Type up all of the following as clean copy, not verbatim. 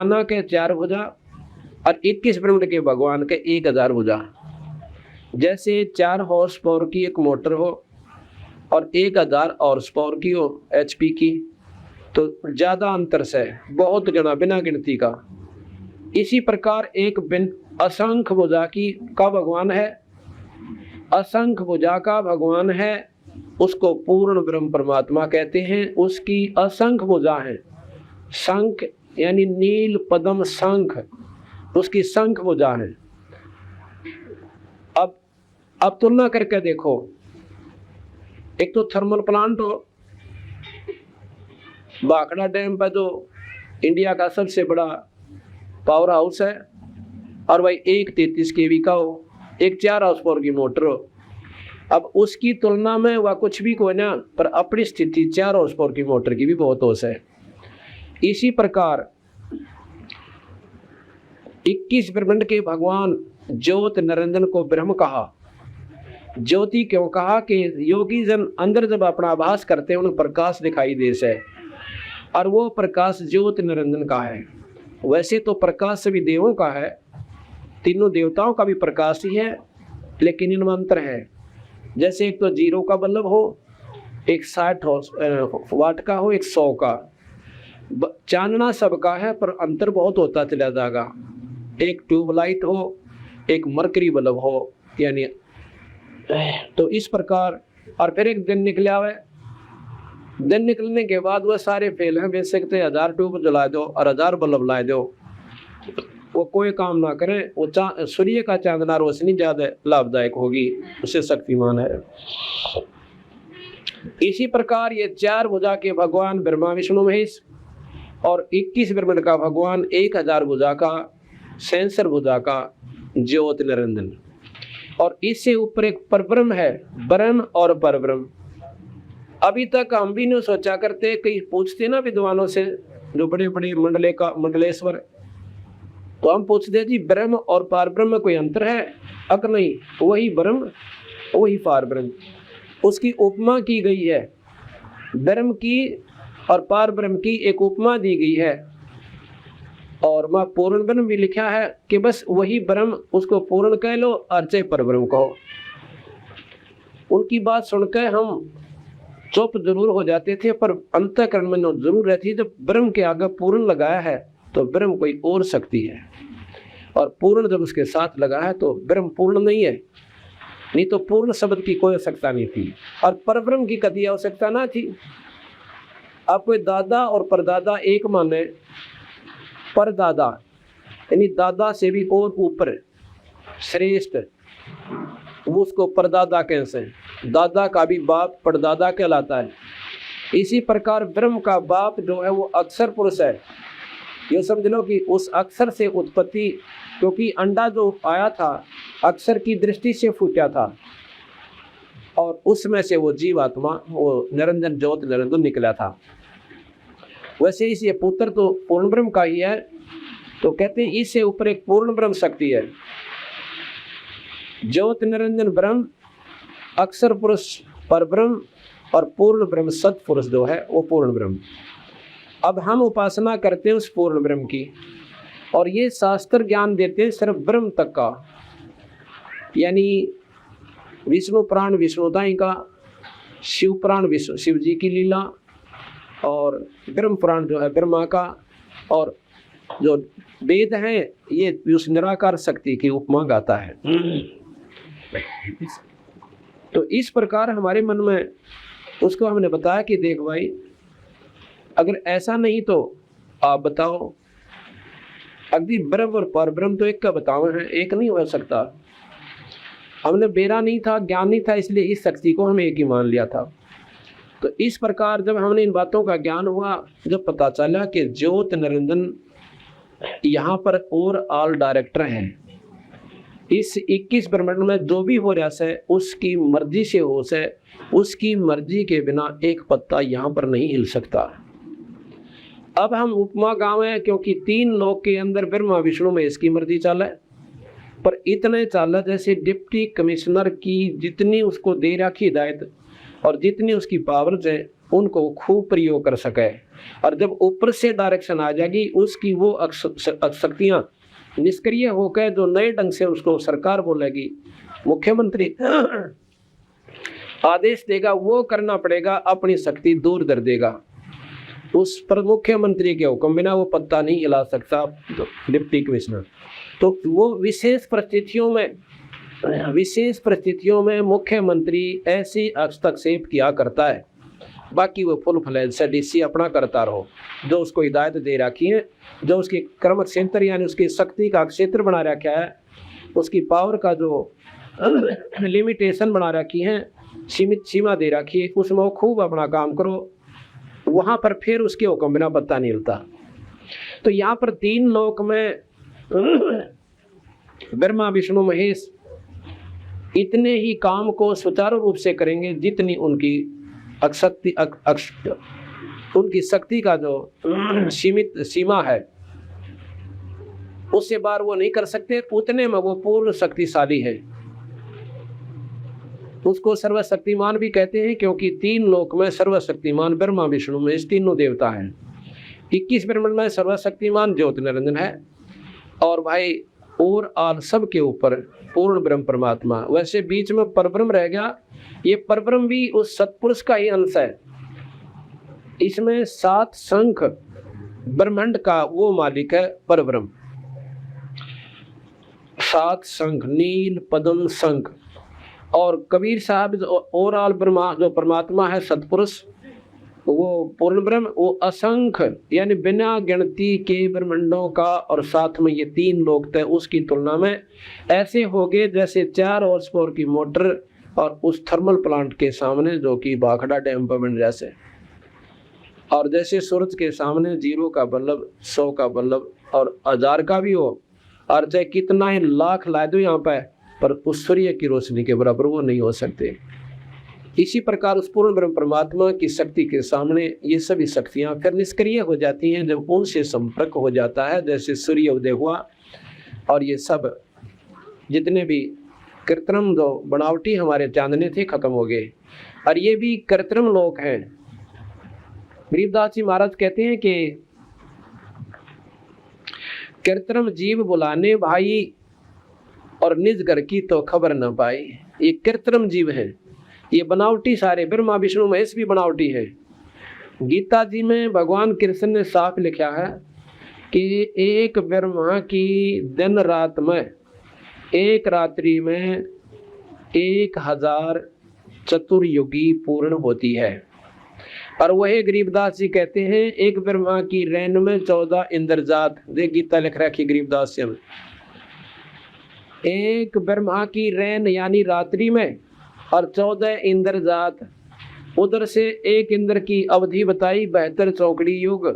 ना के 4 भुजा और 21 ब्रह्मांड के भगवान के 1000 भुजा। जैसे 4 हॉर्स पावर की एक मोटर हो और 1000 हॉर्स पावर की हो HP की, तो ज्यादा अंतर से बहुत गणा बिना गिनती का। इसी प्रकार एक असंख्य भुजा की का भगवान है, असंख्य भुजा का भगवान है, उसको पूर्ण ब्रह्म परमात्मा कहते हैं। उसकी असंख्य भुजा है, शंख यानी नील पद्म शंख, उसकी शंख भुजा है। अब तुलना करके देखो, एक तो थर्मल प्लांट हो, भाखड़ा डैम पर जो इंडिया का सबसे बड़ा पावर हाउस है, और भाई एक 33 kV का हो, एक 4 हाउस पावर की मोटर हो। अब उसकी तुलना में वह कुछ भी कोई ना, पर अपनी स्थिति 4 हाउस पावर की मोटर की भी बहुत होश है। इसी प्रकार 21 ब्रह्मांड के भगवान ज्योत निरंजन को ब्रह्म कहा। ज्योति क्यों कहा कि योगी जन अंदर जब अपना आभास करते हैं उन्हें प्रकाश दिखाई दे से, और वो प्रकाश ज्योत निरंजन का है। वैसे तो प्रकाश सभी देवों का है, तीनों देवताओं का भी प्रकाश ही है, लेकिन इनमें अंतर है। जैसे एक तो 0 का बल्ब हो, एक 60 वाट का हो, एक 100 का। चानना सबका है, पर अंतर बहुत होता चला जाएगा। एक ट्यूबलाइट हो, एक मरकरी बल्ब हो, यानी तो इस प्रकार। और फिर एक दिन निकला हुआ, दिन निकलने के बाद वह सारे फेल हैं। बेच सकते 1000 ट्यूब जला दो और 1000 बल्ब ला दो, वो कोई काम ना करे। वो सूर्य का चांदना रोशनी ज्यादा लाभदायक होगी, उससे शक्तिमान है। इसी प्रकार ये 4 भुजा के भगवान ब्रह्मा विष्णु महेश और 21 ब्रह्मांड का भगवान 1000 भुजा का सेंसर भुजा का ज्योत निरंजन। और इससे ऊपर एक परब्रह्म है, ब्रह्म और परब्रह्म। अभी तक हम भी नहीं सोचा करते, कई पूछते ना विद्वानों से जो बड़े बड़े मंडलेश्वर, तो हम पूछते जी ब्रह्म और परब्रह्म में कोई अंतर है? अगर नहीं, वही ब्रह्म वही परब्रह्म। उसकी उपमा की गई है, ब्रह्म की और परब्रह्म की एक उपमा दी गई है। और वह पूर्ण ब्रह्म भी लिखा है कि बस वही ब्रह्म, उसको पूर्ण कह लो और चाहे परब्रह्म कहो। उनकी बात सुनकर हम चुप जरूर हो जाते थे, पर अंतःकरण में जरूर रहती है। जब ब्रह्म के आगे पूर्ण लगाया है तो ब्रह्म कोई और शक्ति है, और पूर्ण जब उसके साथ लगा है तो ब्रह्म पूर्ण नहीं है। नहीं तो पूर्ण शब्द की कोई आवश्यकता नहीं थी, और परब्रह्म की कभी आवश्यकता ना थी। अब कोई दादा और परदादा एक माने, परदादा यानी दादा से भी और ऊपर श्रेष्ठ, वो उसको परदादा कैसे, दादा का भी बाप परदादा कहलाता है। इसी प्रकार ब्रह्म का बाप जो है वो अक्षर पुरुष है। ये समझ लो कि उस अक्षर से उत्पत्ति, क्योंकि अंडा जो आया था अक्षर की दृष्टि से फूटा था, और उसमें से वो जीवात्मा, वो निरंजन ज्योत निरंजन निकला था। वैसे इसे पुत्र तो पूर्ण ब्रह्म का ही है, तो कहते हैं इससे ऊपर एक पूर्ण ब्रह्म शक्ति है। ज्योत निरंजन ब्रह्म, अक्षर पुरुष पर ब्रह्म, और पूर्ण ब्रह्म सत्पुरुष जो है वो पूर्ण ब्रह्म। अब हम उपासना करते हैं उस पूर्ण ब्रह्म की, और ये शास्त्र ज्ञान देते हैं सिर्फ ब्रह्म तक का, यानी विष्णु पुराण विष्णुदाई का, शिव पुराण विष्णु शिव जी की लीला, और ब्रह्म पुराण जो है ब्रह्मा का, और जो वेद हैं ये उस निराकार शक्ति की उपमा गाता है। तो इस प्रकार हमारे मन में उसको हमने बताया कि देख भाई, अगर ऐसा नहीं तो आप बताओ। अगली ब्रह्म और परब्रह्म तो एक का बताओ है, एक नहीं हो सकता। हमने बेरा नहीं था, ज्ञान नहीं था, इसलिए इस शक्ति को हम एक ही मान लिया था। तो इस प्रकार जब हमने इन बातों का ज्ञान हुआ, जब पता चला कि ज्योत निरंजन यहाँ पर और ऑल डायरेक्टर हैं, इस 21 ब्रह्मांड में जो भी हो रहा है उसकी मर्जी से हो से, उसकी मर्जी के बिना एक पत्ता यहाँ पर नहीं हिल सकता। अब हम उपमा गाँव है, क्योंकि 3 लोक के अंदर ब्रह्मा विष्णु में इसकी मर्जी चाल है, पर इतने चाल जैसे डिप्टी कमिश्नर की जितनी उसको दे रखी हिदायत और जितनी उसकी पावर्स है, उनको खूब प्रयोग कर सके। और जब ऊपर से डायरेक्शन आ जाएगी उसकी वो शक्तियां निष्क्रिय होकर जो नए ढंग से उसको सरकार बोलेगी, मुख्यमंत्री आदेश देगा, वो करना पड़ेगा, अपनी शक्ति दूर कर देगा। उस पर मुख्यमंत्री के हुक्म बिना वो पत्ता नहीं हिला सकता डिप्टी कमिश्नर। तो वो विशेष परिस्थितियों में मुख्यमंत्री ऐसी हस्तक्षेप किया करता है, बाकी वो फुल फ्लैज से डीसी अपना करता रहो। जो उसको हिदायत दे रखी है, जो उसकी कर्म क्षेत्र यानी उसकी शक्ति का क्षेत्र बना रखा है, उसकी पावर का जो लिमिटेशन बना रखी है, सीमित सीमा दे रखी है, उसमें वो खूब अपना काम करो, वहाँ पर फिर उसके हुक्म बिना पत्ता नहीं हिलता। तो यहाँ पर 3 लोक में ब्रह्मा विष्णु महेश इतने ही काम को सुचारू रूप से करेंगे जितनी उनकी उनकी शक्ति का जो सीमित सीमा है उससे बाहर वो नहीं कर सकते, उतने में वो पूर्ण शक्तिशाली है। उसको सर्वशक्तिमान भी कहते हैं क्योंकि 3 लोक में सर्वशक्तिमान ब्रह्मा विष्णु महेश तीनों देवता हैं। 21 ब्रह्मांड में सर्वशक्तिमान ज्योति निरंजन है और भाई और आल सब के ऊपर पूर्ण ब्रह्म परमात्मा। वैसे बीच में परब्रह्म रह गया, ये परब्रह्म भी उस सत्पुरुष का ही अंश है। इसमें 7 शंख ब्रह्मांड का वो मालिक है परब्रह्म। 7 शंख, नील पद्म शंख। और कबीर साहब और आल ब्रह्मा जो परमात्मा है सत्पुरुष, वो पूर्ण ब्रह्म, वो असंख्य यानी बिना गिनती के ब्रह्मांडों का, और साथ में ये 3 लोक थे, उसकी तुलना में ऐसे हो गए जैसे 4 हॉर्स पावर की मोटर और उस थर्मल प्लांट के सामने जो कि भाखड़ा डैम पर बन जैसे, और जैसे सूरज के सामने 0 का बल्ब, 100 का बल्ब और 1000 का भी हो, और चाहे कितना ही लाख ला दो यहाँ पर उस सूर्य की रोशनी के बराबर वो नहीं हो सकते। इसी प्रकार उस पूर्ण ब्रह्म परमात्मा की शक्ति के सामने ये सभी शक्तियां फिर निष्क्रिय हो जाती हैं जब उनसे संपर्क हो जाता है। जैसे सूर्य उदय हुआ और ये सब जितने भी कृत्रिम जो बनावटी हमारे चांदने थे खत्म हो गए, और ये भी कृत्रिम लोक हैं। गरीबदास जी महाराज कहते हैं कि कृत्रिम जीव बुलाने भाई और निज घर की तो खबर न पाई। ये कृत्रिम जीव है, ये बनावटी सारे, ब्रह्मा विष्णु महेश भी बनावटी है। गीता जी में भगवान कृष्ण ने साफ लिखा है कि एक ब्रह्मा की दिन रात में, एक रात्रि में 1000 चतुर्युगी पूर्ण होती है। और वही गरीबदास जी कहते हैं एक ब्रह्मा की रैन में 14 इंद्रजात। देख गीता लिख रखी गरीबदास जी में, एक ब्रह्मा की रैन यानी रात्रि में और 14 इंद्रजात। उधर से एक इंद्र की अवधि बताई 72 चौकड़ी युग,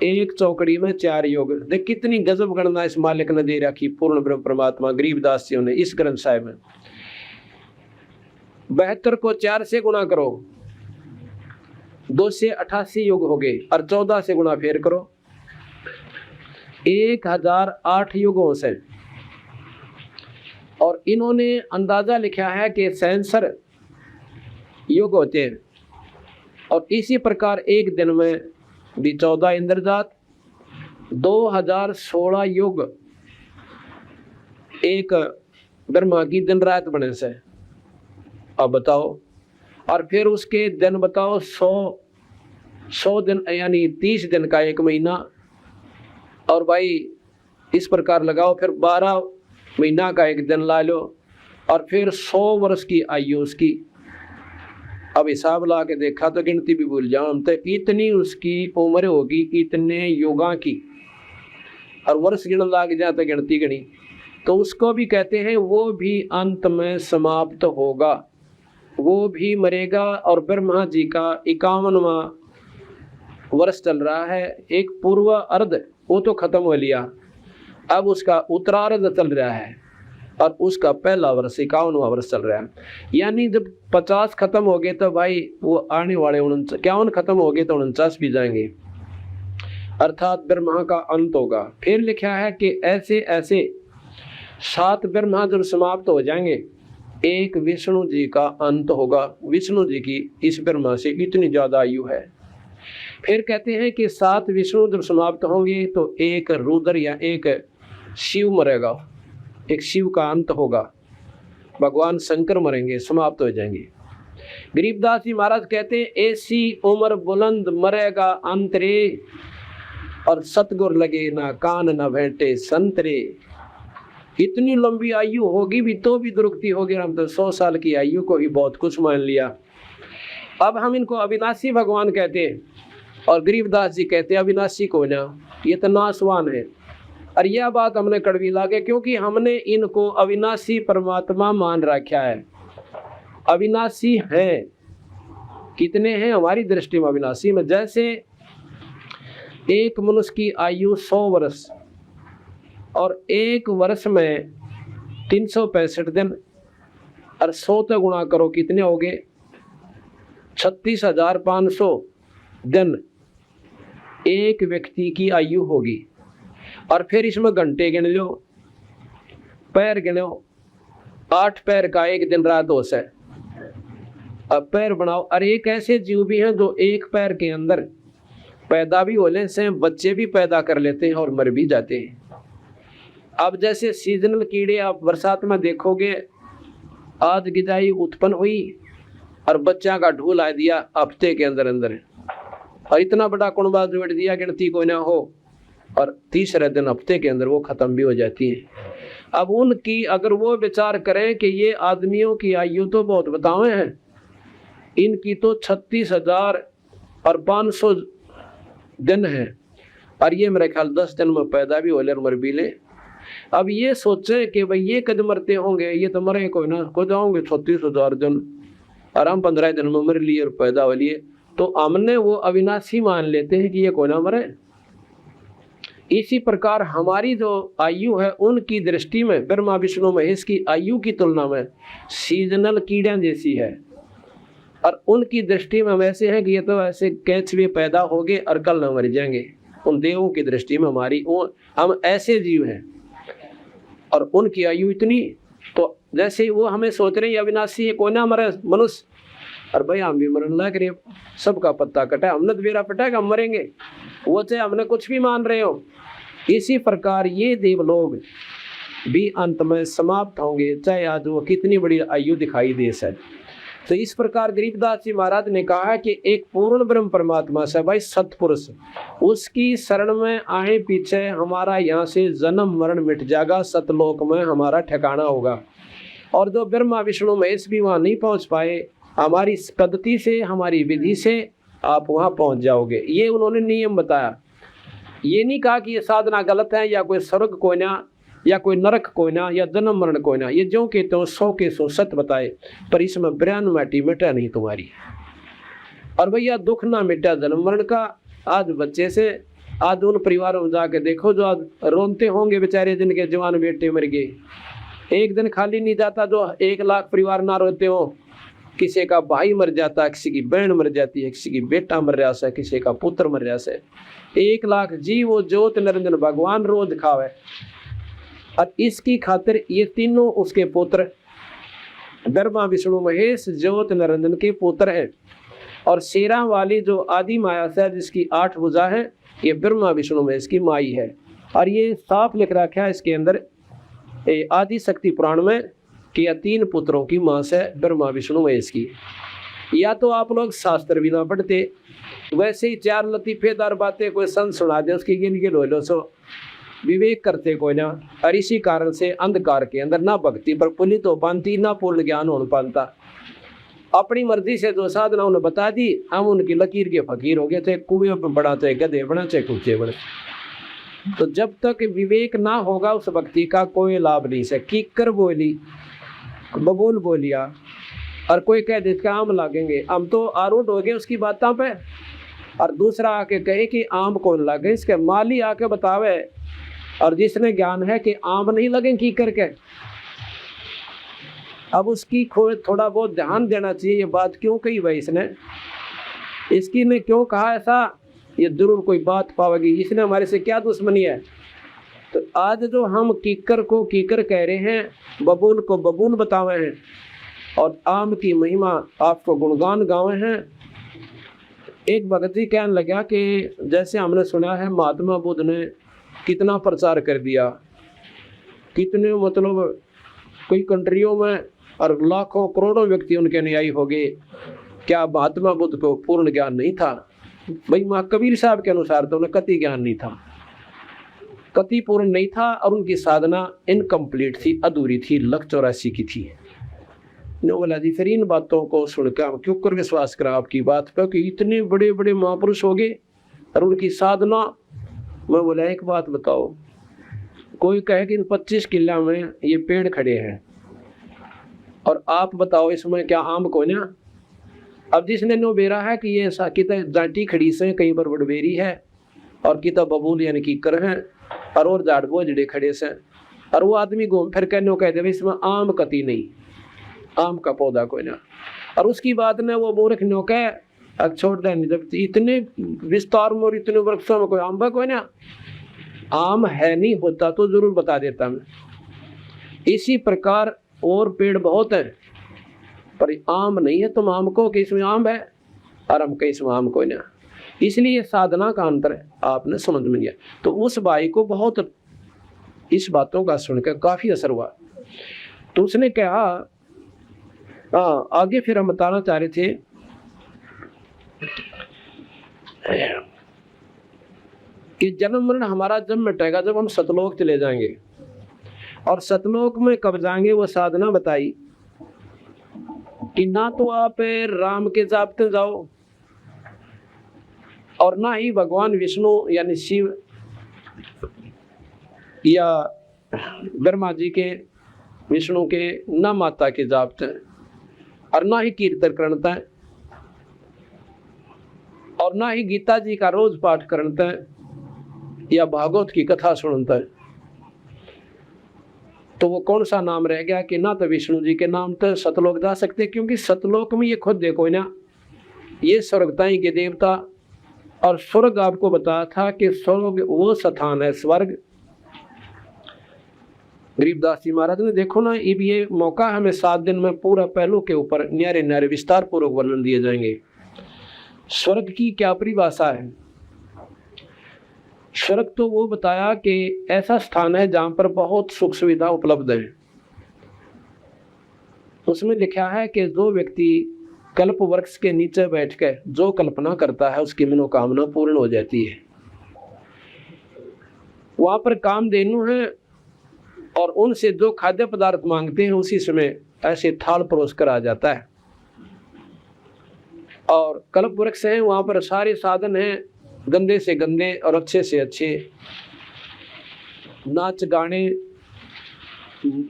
एक चौकड़ी में 4 युग। देख कितनी गजब गणना इस मालिक ने दे रखी पूर्ण ब्रह्म परमात्मा गरीबदास जी ने इस ग्रंथ साहिब में। 72 को 4 से गुणा करो, 2 से 88 युग हो गए, और 14 से गुणा फेर करो 1008 युगों से। और इन्होंने अंदाजा लिखा है कि 67 युग होते हैं, और इसी प्रकार एक दिन में भी 14 इंद्रजात, 2016 युग एक ब्रह्मा की दिन रात बने से। अब बताओ, और फिर उसके दिन बताओ 100 दिन यानी 30 दिन का एक महीना, और भाई इस प्रकार लगाओ, फिर 12 महीना का एक दिन ला लो, और फिर 100 वर्ष की आयु उसकी। अब हिसाब ला के देखा तो गिनती भी भूल जाओ हम, तो इतनी उसकी उम्र होगी इतने युगा की, और वर्ष गिन लाग जाए तो गिनती गणी। तो उसको भी कहते हैं वो भी अंत में समाप्त होगा, वो भी मरेगा। और ब्रह्मा जी का 51वां वर्ष चल रहा है, एक पूर्व अर्ध वो तो खत्म हो लिया, अब उसका उत्तरार्ध चल रहा है, और उसका पहला वर्ष 51वां वर्ष चल रहा है। यानी जब 50 खत्म हो गए तो भाई वो आने वाले 51 खत्म हो गए तो 49 भी जाएंगे, अर्थात ब्रह्मा का अंत होगा। फिर लिखा है कि ऐसे ऐसे 7 ब्रह्मा जब समाप्त हो जाएंगे, एक विष्णु जी का अंत होगा। विष्णु जी की इस ब्रह्मा से इतनी ज्यादा आयु है। फिर कहते हैं कि 7 विष्णु जब समाप्त होंगे तो एक रुद्र या एक शिव मरेगा, एक शिव का अंत होगा, भगवान शंकर मरेंगे, समाप्त हो जाएंगे। गरीबदास जी महाराज कहते हैं ऐसी उम्र बुलंद मरेगा अंतरे, और सतगुर लगे ना कान न भेंटे संतरे। इतनी लंबी आयु होगी भी तो भी दुरुक्ति होगी। हम तो 100 साल की आयु को ही बहुत कुछ मान लिया। अब हम इनको अविनाशी भगवान कहते हैं, और गरीबदास जी कहते हैं अविनाशी को ना, ये तो नासवान है। और यह बात हमने कड़वी लागे, क्योंकि हमने इनको अविनाशी परमात्मा मान रखा है। अविनाशी हैं, कितने हैं हमारी दृष्टि में अविनाशी में? जैसे एक मनुष्य की आयु 100 वर्ष, और एक वर्ष में 365 दिन, और 100 तो गुणा करो, कितने हो गए? 36,500 दिन एक व्यक्ति की आयु होगी। और फिर इसमें घंटे गिन लो, पैर गिनो, 8 पैर का एक दिन रात हो है। अब पैर बनाओ। और एक ऐसे जीव भी हैं जो एक पैर के अंदर पैदा भी होने से बच्चे भी पैदा कर लेते हैं और मर भी जाते हैं। अब जैसे सीजनल कीड़े आप बरसात में देखोगे, आज गिदाई उत्पन्न हुई और बच्चा का ढूल आ दिया हफ्ते के अंदर अंदर, और इतना बड़ा कुंबा जोड़ दिया गिनती कोई ना हो, और तीसरे दिन हफ्ते के अंदर वो खत्म भी हो जाती है। अब उनकी अगर वो विचार करें कि ये आदमियों की आयु तो बहुत बतावे हैं, इनकी तो 36,500 दिन है, और ये मेरे ख्याल 10 दिन में पैदा भी हो ले और मर भी ले। अब ये सोचे कि भाई ये कद मरते होंगे, ये तो मरे कोई ना, को जाओगे 36,000 दिन, और हम 15 दिन में मर लिए और पैदा हो लिए, तो हमने वो अविनाशी मान लेते हैं कि ये कोई ना मरे। इसी प्रकार हमारी जो आयु है उनकी दृष्टि में ब्रह्मा विष्णु महेश की आयु की तुलना में सीजनल कीड़े जैसी है, और उनकी दृष्टि में हम ऐसे हैं कि ये तो ऐसे कैचवे पैदा हो गए और कल न मर जाएंगे। उन देवों की दृष्टि में हमारी हम ऐसे जीव हैं, और उनकी आयु इतनी, तो जैसे वो हमें सोच रहे हैं अविनाशी है, कोई ना मरे मनुष्य, और भाई हम भी मरने लग रहे, सबका पत्ता कटा, हमने तो बेरा पटा हम मरेंगे, वो चाहे हमने कुछ भी मान रहे हो। इसी प्रकार ये देवलोग भी अंत में समाप्त होंगे, चाहे आज वो कितनी बड़ी आयु दिखाई दे सके। तो इस प्रकार गरीबदास जी महाराज ने कहा कि एक पूर्ण ब्रह्म परमात्मा से भाई सतपुरुष, उसकी शरण में आए पीछे हमारा यहाँ से जन्म मरण मिट जाएगा, सतलोक में हमारा ठिकाना होगा। और जो ब्रह्मा विष्णु महेश भी वहाँ नहीं पहुँच पाए, हमारी पद्धति से हमारी विधि से आप वहाँ पहुँच जाओगे। ये उन्होंने नियम बताया। ये नहीं कहा कि ये साधना गलत है, या कोई स्वर्ग कोई ना, या कोई नरक कोई ना, या जन्म मरण कोई ना। ये जो कहते हो 100 के 100 सत्य बताए, पर इसमें ब्रह्म माटी मिटा नहीं तुम्हारी। और भैया दुख ना मिटा जन्म मरण का। आज बच्चे से आज उन परिवारों में जाके देखो जो आज रोते होंगे बेचारे, जिनके जवान बेटे मर गए। एक दिन खाली नहीं जाता जो 1 लाख परिवार ना रोते हो। किसी का भाई मर जाता, किसी की बहन मर जाती है, किसी की बेटा मर रहा है, किसी का पुत्र मर रहा है। 1 लाख जीव वो ज्योत निरंजन भगवान रोज खावे, और इसकी खातिर ये तीनों उसके पुत्र ब्रह्मा विष्णु महेश ज्योत निरंजन के पुत्र हैं। और शेरा वाली जो आदि माया से जिसकी 8 भुजा है, ये ब्रह्मा विष्णु महेश की माई है। और ये साफ लिख रखा है इसके अंदर आदि शक्ति पुराण में कि यह 3 पुत्रों की मां से ब्रह्मा विष्णु महेश की। या तो आप लोग शास्त्र भी ना पढ़ते, वैसे ही 4 लतीफेदार बातें कोई संत सुना दे, उसकी गिन गिन लो सो विवेक करते कोई ना। और इसी कारण से अंधकार के अंदर ना भक्ति प्रफुल्लित हो पाती, ना पूर्ण ज्ञान हो पाता। अपनी मर्जी से जो साधना उन्हें बता दी, हम उनकी लकीर के फकीर हो गए थे। कुएं में बड़ा चाहे गधे बना चाहे कुत्ते बने। तो जब तक विवेक ना होगा उस भक्ति का कोई लाभ नहीं से। कीकर बोली, बबूल बोलिया, और कोई कह दे आम लागेंगे, हम तो आरूढ़ हो गए उसकी बातों पे। और दूसरा आके कहे कि आम कौन लागे, इसके माली आके बतावे। और जिसने ज्ञान है कि आम नहीं लगे की करके, अब उसकी थोड़ा बहुत ध्यान देना चाहिए। ये बात क्यों कही भाई इसने, इसकी ने क्यों कहा ऐसा, ये जरूर कोई बात पावेगी। इसने हमारे से क्या दुश्मनी है। तो आज जो हम कीकर को कीकर कह रहे हैं, बबूल को बबूल बतावे हैं, और आम की महिमा आपको गुणगान गावे हैं, एक भगत जी कहने लगा कि जैसे हमने सुना है महात्मा बुद्ध ने कितना प्रचार कर दिया, कितने मतलब कई कंट्रियों में और लाखों करोड़ों व्यक्ति उनके अनुयायी हो गए, क्या महात्मा बुद्ध को पूर्ण ज्ञान नहीं था? भाई महाकबीर साहब के अनुसार तो उन्हें कति ज्ञान नहीं था, कति पूर्ण नहीं था, और उनकी साधना इनकम्प्लीट थी, अधूरी थी, लख 84 की थी। बोला जी फिर इन बातों को सुनकर हम क्यों कर विश्वास करा आपकी बात पर कि इतने बड़े बड़े महापुरुष हो गए और उनकी साधना। मैं बोला एक बात बताओ, कोई कहे कि 25 किला में ये पेड़ खड़े हैं और आप बताओ इसमें क्या आम को ना? अब जिसने नो बेरा है कि ये कितना जाटी खड़ी से कहीं पर बड़बेरी है और कितना बबूल यानी कीकर है और झाड़ बोझड़े खड़े से, और वो आदमी घूम फिर कहने कहते भाई इसमें आम कती नहीं, आम का पौधा कोई ना। और उसकी बात ने वो मूर्ख नो कह छोड़ दे, जब इतने विस्तार में और इतने वृक्षों में कोई आम कोई ना, आम है नहीं होता तो जरूर बता देता मैं। इसी प्रकार और पेड़ बहुत है पर आम नहीं है, तुम आम को कि इसमें आम है और हम कहीं इसमें आम कोई ना। इसलिए साधना का अंतर है, आपने समझ में लिया। तो उस भाई को बहुत इस बातों का सुनकर काफी असर हुआ, तो उसने कहा आगे फिर हम बताना चाह रहे थे कि जन्म मरण हमारा जब मिटेगा जब हम सतलोक चले जाएंगे, और सतलोक में कब जाएंगे वो साधना बताई कि ना तो आप राम के जापते जाओ और ना ही भगवान विष्णु यानी शिव या ब्रह्मा जी के विष्णु के ना माता के जापते और ना ही कीर्तन करता है और ना ही गीता जी का रोज पाठ करता है या भागवत की कथा सुनता है। तो वो कौन सा नाम रह गया कि ना तो विष्णु जी के नाम तो सतलोक जा सकते, क्योंकि सतलोक में ये खुद देखो ना, ये स्वर्गताई के देवता, और स्वर्ग आपको बताया था कि स्वर्ग वो स्थान है स्वर्ग। गरीबदास जी महाराज ने देखो ना, ये मौका हमें 7 दिन में पूरा पहलू के ऊपर न्यारे न्यारे विस्तार पूर्वक वर्णन दिए जाएंगे। स्वर्ग की क्या परिभाषा है? स्वर्ग तो वो बताया कि ऐसा स्थान है जहां पर बहुत सुख सुविधा उपलब्ध है। उसमें लिखा है कि जो व्यक्ति कल्प वृक्ष के नीचे बैठकर जो कल्पना करता है उसकी मनोकामना पूर्ण हो जाती है। वहां पर कामधेनु है और उनसे जो खाद्य पदार्थ मांगते हैं उसी समय ऐसे थाल परोस कर आ जाता है। और कल्प वृक्ष है, वहां पर सारे साधन हैं, गंदे से गंदे और अच्छे से अच्छे, नाच गाने,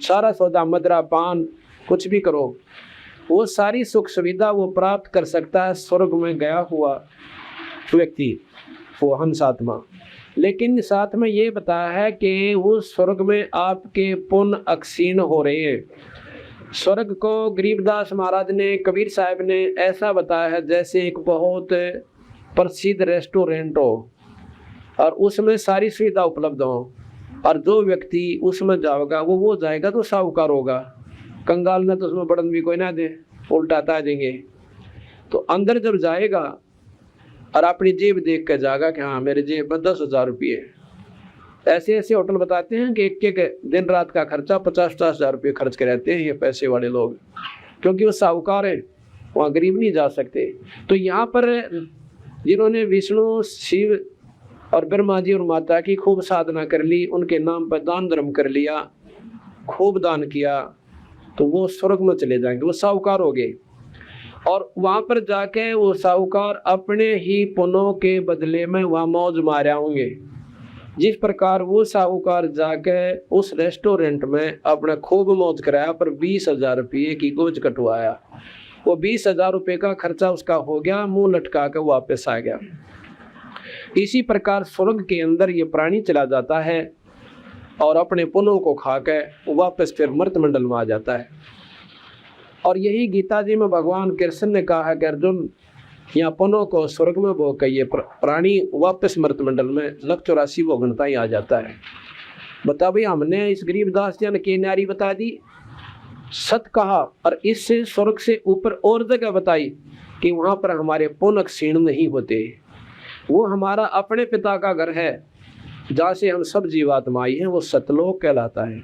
सारा सौदा, मदरा पान, कुछ भी करो, वो सारी सुख सुविधा वो प्राप्त कर सकता है स्वर्ग में गया हुआ व्यक्ति, वो हंसात्मा। लेकिन साथ में ये बताया है कि वो स्वर्ग में आपके पुण्य अक्षीण हो रहे हैं। स्वर्ग को गरीबदास महाराज ने, कबीर साहब ने ऐसा बताया है जैसे एक बहुत प्रसिद्ध रेस्टोरेंट हो और उसमें सारी सुविधा उपलब्ध हो, और जो व्यक्ति उसमें जाएगा वो जाएगा तो साहूकार होगा, कंगाल ने तो उसमें बड़न भी कोई ना दे, उल्टाता आ जाएंगे। तो अंदर जब जाएगा और अपनी जेब देख कर जाएगा कि हाँ मेरे जेब में 10,000 रुपये, ऐसे ऐसे होटल बताते हैं कि एक दिन रात का खर्चा 50-50 हज़ार रुपये खर्च के रहते हैं ये पैसे वाले लोग, क्योंकि वो साहूकार है, वहाँ गरीब नहीं जा सकते। तो यहाँ पर जिन्होंने विष्णु, शिव और ब्रह्मा जी और माता की खूब साधना कर ली, उनके नाम पर दान धर्म कर लिया, खूब दान किया, तो वो स्वर्ग में चले जाएंगे, वो साहूकार हो गए। और वहाँ पर जाके वो साहूकार अपने ही पुण्यों के बदले में वहाँ मौज मारे होंगे। जिस प्रकार वो साहूकार जाके उस रेस्टोरेंट में अपने खूब मौज कराया पर 20,000 रुपये की गोज कटवाया, वो 20,000 रुपये का खर्चा उसका हो गया, मुंह लटका कर वापस आ गया। इसी प्रकार स्वर्ग के अंदर ये प्राणी चला जाता है और अपने पुण्यों को खा के वापस फिर मर्त मंडल में आ जाता है। और यही गीता जी में भगवान कृष्ण ने कहा है कि अर्जुन, यहाँ पुण्यों को स्वर्ग में भोग कर ये प्राणी वापस मर्त मंडल में लख 84 भोगनता ही आ जाता है। बता भाई, हमने इस गरीबदास जी ने की नारी बता दी, सत कहा, और इससे स्वर्ग से ऊपर और जगह बताई कि वहाँ पर हमारे पुण्य क्षीण नहीं होते। वो हमारा अपने पिता का घर है जहाँ से हम सब जीवात्मा आई हैं, वो सतलोक कहलाता है।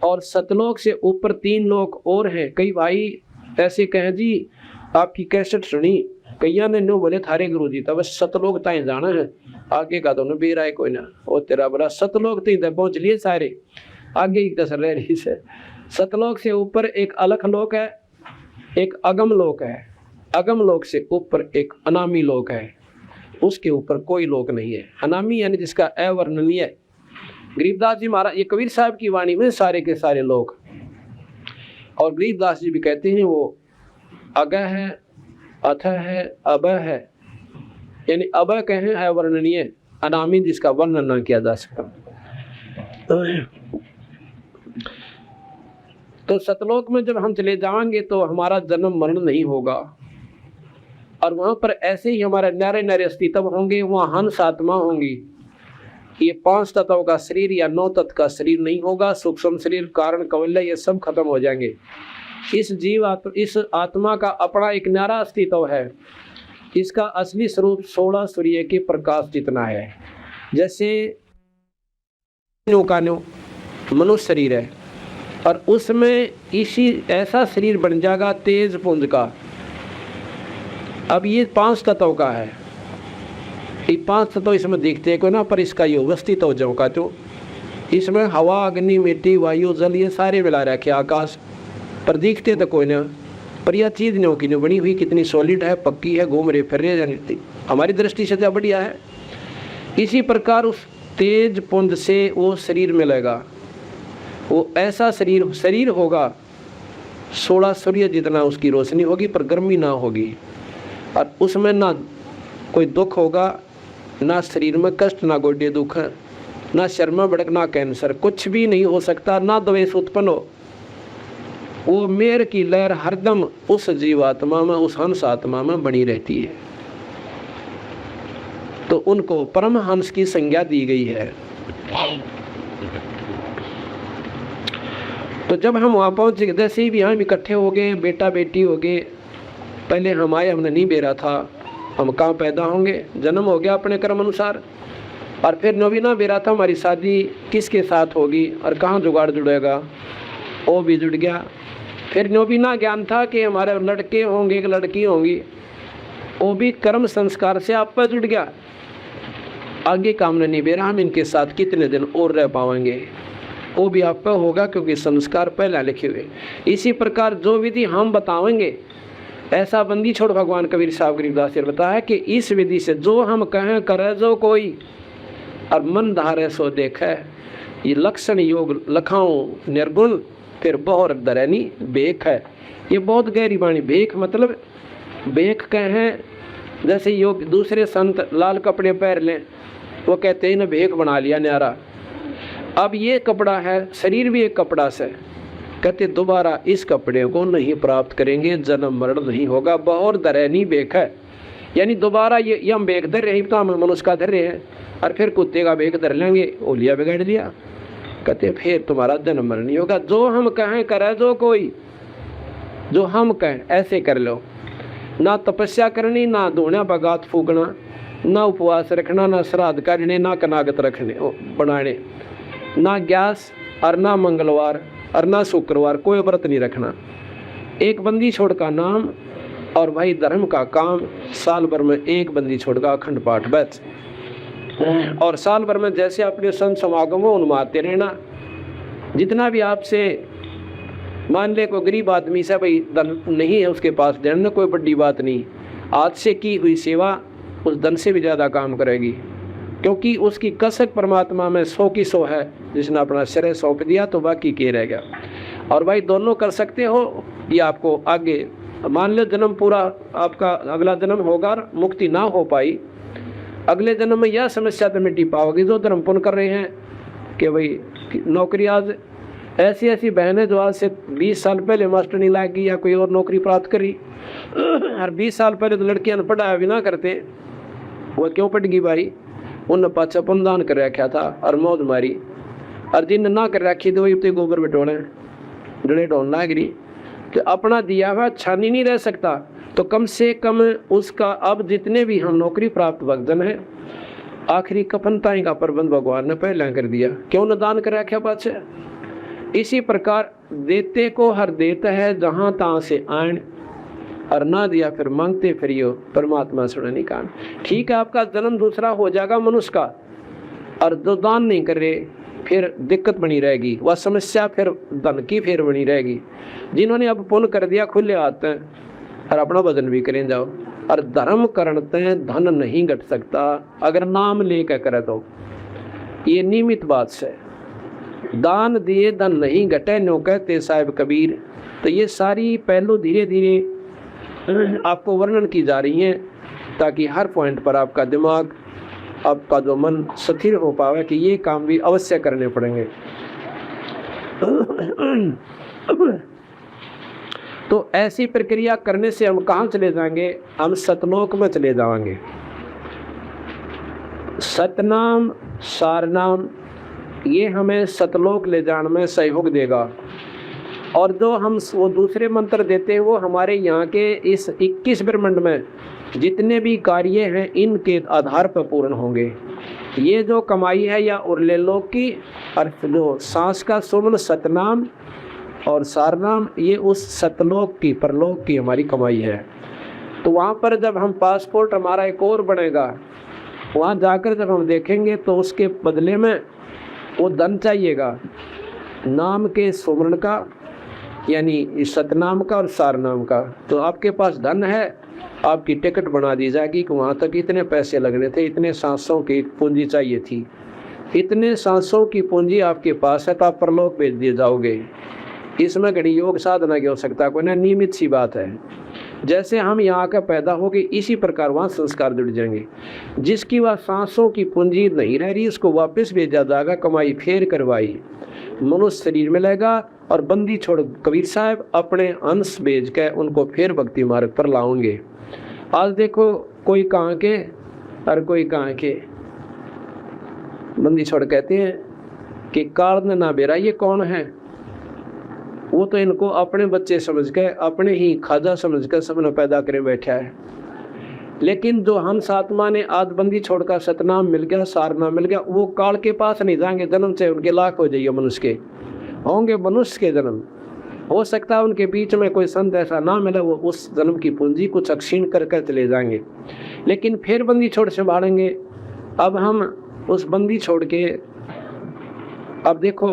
और सतलोक से ऊपर 3 लोक और हैं। कई भाई ऐसे कहें जी आपकी कैसेट सुनी, कईया ने नो बोले थारे गुरु जी तब सतलोक ताई जाना है, आगे का तो न बेर आए कोई ना, ओ तेरा बड़ा सतलोक तीन पहुंच लिए सारे, आगे ही कसर रह रही से। सतलोक से ऊपर एक अलख लोक है, एक अगम लोक है, अगम लोक से ऊपर एक अनामी लोक है, उसके ऊपर कोई लोक नहीं है। अनामी यानी जिसका अवर्णनीय। गरीबदास जी महाराज, ये कबीर साहब की वाणी में सारे के सारे लोक, और गरीबदास जी भी कहते हैं वो अग है, अथ है, अब है, यानी अब कहें अवर्णनीय, अनामी जिसका वर्णन न किया जा सकता। तो सतलोक में जब हम चले जाएंगे तो हमारा जन्म मरण नहीं होगा, और वहां पर ऐसे ही हमारे न्यारे न्यारे अस्तित्व होंगे। वहाँ हंस आत्मा होंगी। ये 5 तत्वों का शरीर या 9 तत्व का शरीर नहीं होगा। सूक्ष्म शरीर, कारण, कौशल्य, ये सब खत्म हो जाएंगे। इस आत्मा का अपना एक न्यारा अस्तित्व है। इसका असली स्वरूप 16 सूर्य के प्रकाश जितना है। जैसे मनुष्य शरीर है, और उसमें इसी ऐसा शरीर बन जाएगा तेज पुंज का। अब ये 5 तत्वों का है, ये 5 तत्व इसमें दिखते हैं को ना, पर इसका ये अवस्थित हो जाऊँ का तो इसमें हवा, अग्नि, मिट्टी, वायु, जल ये सारे मिला रखे, आकाश, पर दिखते तो कोई ना। पर यह चीज़ नहीं की बनी हुई, कितनी सॉलिड है, पक्की है, घूम रहे फिर रहे जानी हमारी दृष्टि से तो बढ़िया है। इसी प्रकार उस तेज पुंज से वो शरीर मिलेगा। वो ऐसा शरीर होगा 16 सूर्य जितना उसकी रोशनी होगी, पर गर्मी ना होगी, और उसमें ना कोई दुख होगा, ना शरीर में कष्ट, ना गोड्य दुख, ना शर्मा भड़क, ना कैंसर, कुछ भी नहीं हो सकता, ना द्वेष उत्पन्न हो। वो मेर की लहर हरदम उस जीवात्मा में, उस हंस आत्मा में बनी रहती है। तो उनको परम हंस की संज्ञा दी गई है। तो जब हम वहाँ पहुँचे, जैसे भी हम इकट्ठे हो गए, बेटा बेटी हो गए, पहले हम आए, हमने नहीं बेरा था, हम कहाँ पैदा होंगे, जन्म हो गया अपने कर्म अनुसार, और फिर नो भी ना बेरा था हमारी शादी किसके साथ होगी और कहाँ जुगाड़ जुड़ेगा, वो भी जुड़ गया। फिर नो भी ना ज्ञान था कि हमारे लड़के होंगे, एक लड़की होंगी, वो भी कर्म संस्कार से आप पर जुड़ गया। आगे काम नहीं बेरा, हम इनके साथ कितने दिन और रह पाएंगे, वो भी आप पर होगा, क्योंकि संस्कार पहले लिखे हुए। इसी प्रकार जो विधि हम बताएंगे, ऐसा बंदी छोड़ भगवान कबीर साहब गरीबदास जी ने बताया कि इस विधि से जो हम कहें करे जो कोई, और मन धारे सो देखे, ये लक्षण योग लखाऊं निर्गुण, फिर बहुर दरैनी बेख है। ये बहुत गहरी वाणी। बेख मतलब बेख कहें, जैसे योग दूसरे संत लाल कपड़े पहन लें, वो कहते हैं ना भेख बना लिया न्यारा। अब ये कपड़ा है, शरीर भी एक कपड़ा से, कहते दोबारा इस कपड़े को नहीं प्राप्त करेंगे, जन्म मरण नहीं होगा। बहुर दरैनी बेख है, यानी दोबारा ये हम बेख धर रहे, तो हम मनुष्य का धर रहे हैं, और फिर कुत्ते का बेख धर लेंगे, ओलिया बिगाड़ लिया, कहते फिर तुम्हारा जन्म मरण नहीं होगा। जो हम कहें करे जो कोई, जो हम कहें ऐसे कर लो। ना तपस्या करनी, ना धोना बगात फूकना, ना उपवास रखना, ना श्राद्ध करने, ना कनागत रखने बनाने, ना ग्यास और ना मंगलवार और ना शुक्रवार, कोई व्रत नहीं रखना। एक बंदी छोड़ का नाम और भाई धर्म का काम, साल भर में एक बंदी छोड़ का अखंड पाठ बस। और साल भर में जैसे अपने संत समागमों उन्मादते रहना। जितना भी आपसे मान ले कोई गरीब आदमी से भाई धन नहीं है उसके पास, देना कोई बड़ी बात नहीं, आज से की हुई सेवा उस धन से भी ज़्यादा काम करेगी, क्योंकि उसकी कसक परमात्मा में 100 की 100 है। जिसने अपना शरीर सौंप दिया तो बाकी के रह गया। और भाई दोनों कर सकते हो, ये आपको आगे मान लो जन्म पूरा आपका अगला जन्म होगा, मुक्ति ना हो पाई, अगले जन्म में यह समस्या तो मिट्टी पाओगी जो धर्म पुण्य कर रहे हैं कि भाई नौकरी। आज ऐसी ऐसी बहनें जो आज से 20 साल पहले मास्टर नहीं लागी या कोई और नौकरी प्राप्त करी, और 20 साल पहले तो लड़कियां पढ़ाया भी ना करते, वो क्यों पड़ गई भाई? उनने पाछा पुनदान कर रखा था और मौज मारी, और जिन ना कर रखी तो वही तो गोबर बटोले जड़े ढोल ना गिरी। तो अपना दिया हुआ छानी नहीं रह सकता, तो कम से कम उसका अब जितने भी हम नौकरी प्राप्त भक्तजन है, आखिरी कफन ताई का प्रबंध भगवान ने पहले कर दिया। क्यों न दान कर रखा पाछे। इसी प्रकार देते को हर देता है, जहां तहां से आन, और ना दिया फिर मांगते फिरियो, परमात्मा सुने नहीं कान। ठीक है, आपका जन्म दूसरा हो जाएगा मनुष्य का, और जो दान नहीं करे फिर दिक्कत बनी रहेगी, वह समस्या फिर धन की फिर बनी रहेगी। जिन्होंने अब पुण्य कर दिया खुले हाथ हैं और अपना भजन भी करें जाओ, और धर्म करते हैं धन नहीं घट सकता अगर नाम लेकर करे तो, ये नियमित बात से। दान दिए धन नहीं घटे, न्यों कहते साहिब कबीर। तो ये सारी पहलू धीरे धीरे आपको वर्णन की जा रही हैं, ताकि हर पॉइंट पर आपका दिमाग, आपका जो मन स्थिर हो पावे कि ये काम भी अवश्य करने पड़ेंगे। तो ऐसी प्रक्रिया करने से हम कहाँ चले जाएंगे? हम सतलोक में चले जाएंगे। सतनाम सारनाम ये हमें सतलोक ले जाने में सहयोग देगा। और जो हम वो दूसरे मंत्र देते हैं वो हमारे यहाँ के इस 21 ब्रह्मांड में जितने भी कार्य हैं इनके आधार पर पूर्ण होंगे। ये जो कमाई है या उरले लोक की, और जो सांस का सुमन सतनाम और सारनाम, ये उस सतलोक की परलोक की हमारी कमाई है। तो वहाँ पर जब हम पासपोर्ट हमारा एक और बनेगा, वहाँ जाकर जब हम देखेंगे तो उसके बदले में वो धन चाहिएगा, नाम के सुमरण का, यानी सतनाम का और सारनाम का। तो आपके पास धन है, आपकी टिकट बना दी जाएगी कि वहाँ तक इतने पैसे लगने थे, इतने सांसों की पूंजी चाहिए थी, इतने सांसों की पूंजी आपके पास है, तो आप परलोक भेज दिए जाओगे। इसमें घड़ी योग साधना की हो सकता कोई ना, नियमित सी बात है। जैसे हम यहाँ का पैदा हो गए, इसी प्रकार वहाँ संस्कार जुड़ जाएंगे। जिसकी वह सांसों की पूंजी नहीं रह रही, उसको वापस भेजा जाएगा, कमाई फेर करवाई, मनुष्य शरीर मिलेगा, और बंदी छोड़ कबीर साहब अपने अंश भेज के उनको फिर भक्ति मार्ग पर लाओगे। आज देखो कोई कहाँ के और कोई कहाँ के। बंदी छोड़ कहते हैं कि कारण ना बेरा, ये कौन है? वो तो इनको अपने बच्चे समझ के, अपने ही खाजा समझ कर सबने पैदा करे बैठा है। लेकिन जो हंस आत्मा ने आज बंदी छोड़कर सतनाम मिल गया, सारनाम मिल गया, वो काल के पास नहीं जाएंगे, जन्म से उनके लाख हो जाइए, मनुष्य के होंगे, मनुष्य के जन्म। हो सकता है उनके बीच में कोई संत ऐसा ना मिले, वो उस जन्म की पूंजी कुछ अक्षीण कर कर चले जाएंगे, लेकिन फिर बंदी छोड़ संभालेंगे। अब हम उस बंदी छोड़ के, अब देखो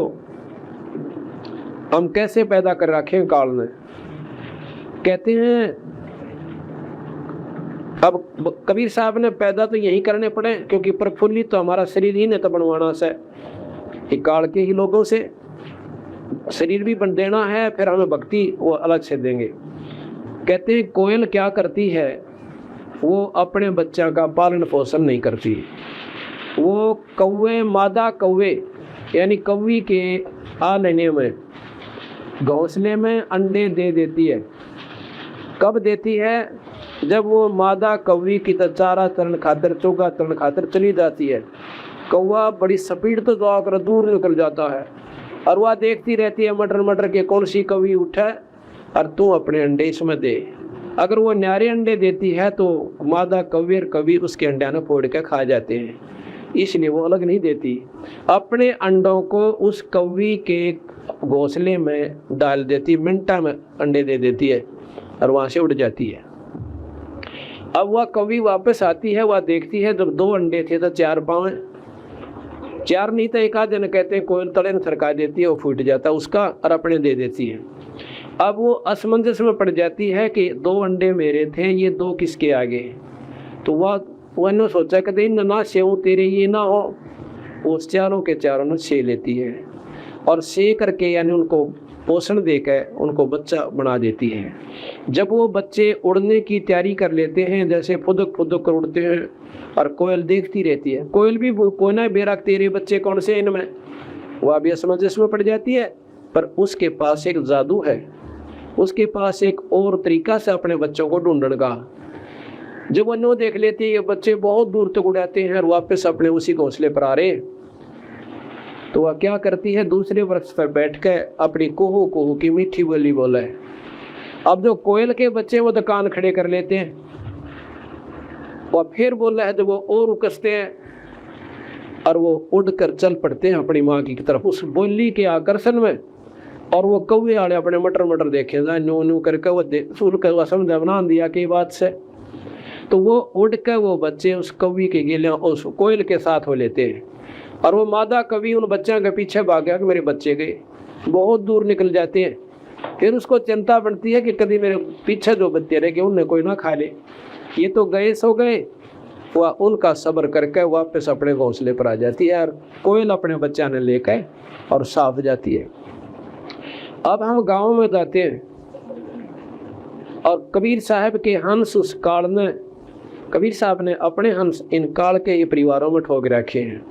हम कैसे पैदा कर रखे हैं काल ने। कहते हैं अब कबीर साहब ने पैदा तो यही करने पड़े, क्योंकि प्रफुल्लित तो हमारा शरीर ही ने तो बनवाना से, काल के ही लोगों से शरीर भी बन देना है, फिर हमें भक्ति वो अलग से देंगे। कहते हैं कोयल क्या करती है, वो अपने बच्चा का पालन पोषण नहीं करती। वो कौवे, मादा कौवे यानी कौवी के आलने में, घोंसले में अंडे दे देती है। कब देती है? जब वो मादा कौवी की चारा तरण खातर, चोगा तरण खातर चली जाती है। कौवा बड़ी स्पीड तो जाकर दूर निकल जाता है, और वह देखती रहती है मटर मटर के कौन सी कौवी उठे और तू अपने अंडे इसमें दे। अगर वो न्यारे अंडे देती है तो मादा कौवी और कौवी उसके अंडे ने फोड़ के खा जाते हैं, इसलिए वो अलग नहीं देती। अपने अंडों को उस कौवी के घोंसले में डाल देती, मिनटा में अंडे दे देती है और वहाँ से उड़ जाती है। अब वह कौवी वापस आती है, वह देखती है जब 2 अंडे थे तो 4 पाँव, 4 नहीं तो एक आध जन कहते हैं कोयल तड़े में सरका देती है, वो फूट जाता उसका और अपने दे देती है। अब वो असमंजस में पड़ जाती है कि 2 अंडे मेरे थे, ये 2 किसके आगे। तो वह सोचा कि ना से तेरे ये ना हो, वो चारों के चारों ने से लेती है और से करके यानी उनको पोषण देकर उनको बच्चा बना देती है। जब वो बच्चे उड़ने की तैयारी कर लेते हैं, जैसे फुदक फुदक कर उड़ते हैं, और कोयल देखती रहती है। कोयल भी कोई ना बेरा तेरे बच्चे कौन से इनमें, वह भी असमंजस में पड़ जाती है। पर उसके पास एक जादू है, उसके पास एक और तरीका से अपने बच्चों को ढूंढने का। जब वो नो देख लेती है ये बच्चे बहुत दूर तक उड़ाते हैं और वापस अपने उसी घोंसले पर आ रहे, तो वह क्या करती है, दूसरे वृक्ष पर बैठ कर अपनी कोहू कोहू की मीठी बोली बोले अब जो कोयल के बच्चे वो तो कान खड़े कर लेते हैं, और फिर बोल रहा है तो वो और उकसते हैं और वो उड़कर चल पड़ते हैं अपनी माँ की तरफ उस बोली के आकर्षण में। और वो कौवे आले अपने मटर मटर देखे जाए न्यू न्यू करके वो सुर कर वो समझ बना दिया कि बात से, तो वो उड़ कर वो बच्चे उस कौवी के गिले उस कोयल के साथ हो लेते हैं। और वो मादा कवि उन बच्चों के पीछे भाग गया कि मेरे बच्चे गए, बहुत दूर निकल जाते हैं। फिर उसको चिंता बढ़ती है कि कभी मेरे पीछे जो बच्चे रह गए उन्हें कोई ना खा ले, ये तो गए सो गए। वह उनका सब्र करके वापस अपने घोंसले पर आ जाती है और कोयल अपने बच्चा ने लेकर और साफ जाती है। अब हम गाँव में जाते हैं और कबीर साहब के हंस उस काल में, कबीर साहब ने अपने हंस इन काल के ये परिवारों में ठोक रखे हैं।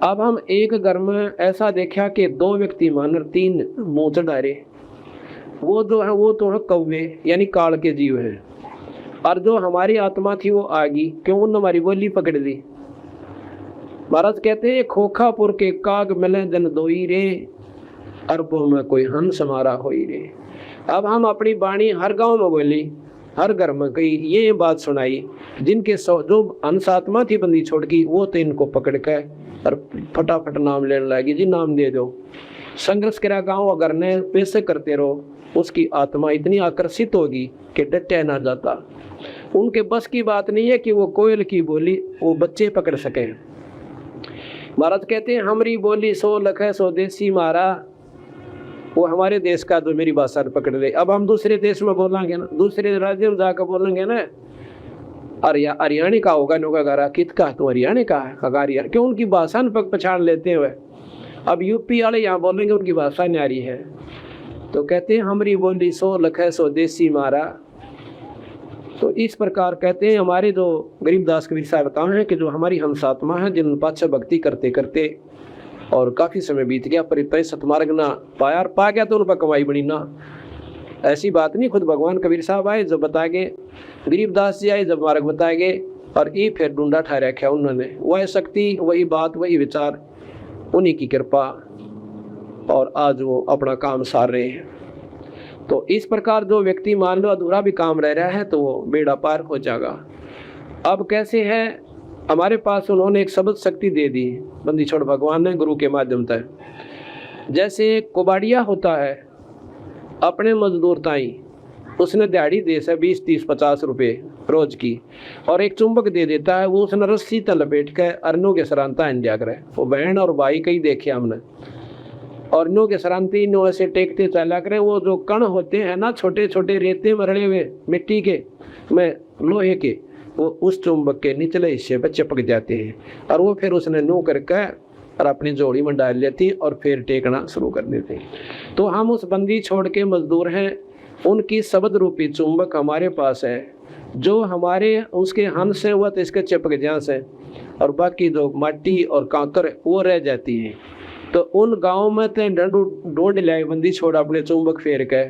अब हम एक घर में ऐसा देखा कि 2 व्यक्ति मानर 3 मुँह चढ़ारे, वो जो है वो तो है कौवे यानी काल के जीव हैं, और जो हमारी आत्मा थी वो आगी, क्यों उन हमारी बोली पकड़ ली। महाराज कहते हैं खोखापुर के काग मिले जन दोई रे, अरबों में कोई हंस हमारा होई रे। अब हम अपनी वाणी हर गांव में बोली, हर घर में कही ये बात सुनाई, जिनके जो हंस आत्मा थी बंदी छोड़ की वो तो इनको पकड़ कर और फटाफट नाम लेने लगी, जी नाम दे दो। संघर्ष करा गाँव अगर ने पैसे करते रहो, उसकी आत्मा इतनी आकर्षित होगी कि डटे ना जाता। उनके बस की बात नहीं है कि वो कोयल की बोली वो बच्चे पकड़ सके। महाराज कहते हैं हमारी बोली 100 लख है स्वदेशी मारा, वो हमारे देश का जो मेरी भाषा पकड़ ले। अब हम दूसरे देश में बोलेंगे ना, दूसरे राज्य में जाकर बोलेंगे ना, हरियाणी का होगा नोगा गारा कित का, तो हरियाणा का है हरियाणा, क्यों उनकी भाषा न पहचान लेते हुए। अब यूपी वाले यहाँ बोलेंगे उनकी भाषा न्यारी है, तो कहते हैं हमारी बोली 100 लख है स्वदेशी मारा। तो इस प्रकार कहते हैं हमारे जो गरीबदास कबीर साहब बताए हैं कि जो हमारी हंसात्मा है, जिन पाछे भक्ति करते करते और काफ़ी समय बीत गया, परितय सतमार्ग ना पाया, और पा गया तो उन पर कमाई बड़ी ना, ऐसी बात नहीं। खुद भगवान कबीर साहब आए जब बताएंगे, गरीबदास जी आए जब मार्ग बताएंगे, और ये फिर ढूंढा ठहरा रखा उन्होंने, वह शक्ति वही बात वही विचार, उन्हीं की कृपा, और आज वो अपना काम सार रहे हैं। तो इस प्रकार जो व्यक्ति मान लो अधूरा भी काम रह रहा है तो वो बेड़ा पार हो जाएगा। अब कैसे है, हमारे पास उन्होंने एक शब्द शक्ति दे दी बंदी छोड़ भगवान ने गुरु के माध्यम से। जैसे कुबाड़िया होता है अपने मजदूर ताई, उसने दिहाड़ी दे से 20, 30, 50 रुपये रोज की, और एक चुंबक दे देता है, वो उसने रस्सी तल बैठ कर अरनों के सरांता इंडिया करे। वो बहन और भाई कई देखे हमने, और नो के सरांती नो ऐसे टेकते चला करें। वो जो कण होते हैं ना छोटे छोटे रेते में रड़े हुए मिट्टी के में लोहे के, वो उस चुंबक के निचले हिस्से पर चिपक जाते हैं, और वो फिर उसने नो करके और अपनी जोड़ी में डाल लेती और फिर टेकना शुरू कर देते हैं। तो हम उस बंदी छोड़ के मजदूर हैं, उनकी शब्द रूपी चुंबक हमारे पास है, जो हमारे उसके हंस है वह तो इसके चिपक जांस है, और बाकी जो माटी और कांकर वो रह जाती है। तो उन गाँव में तो ढूंढ लाए बंदी छोड़ अपने चुंबक फेर के,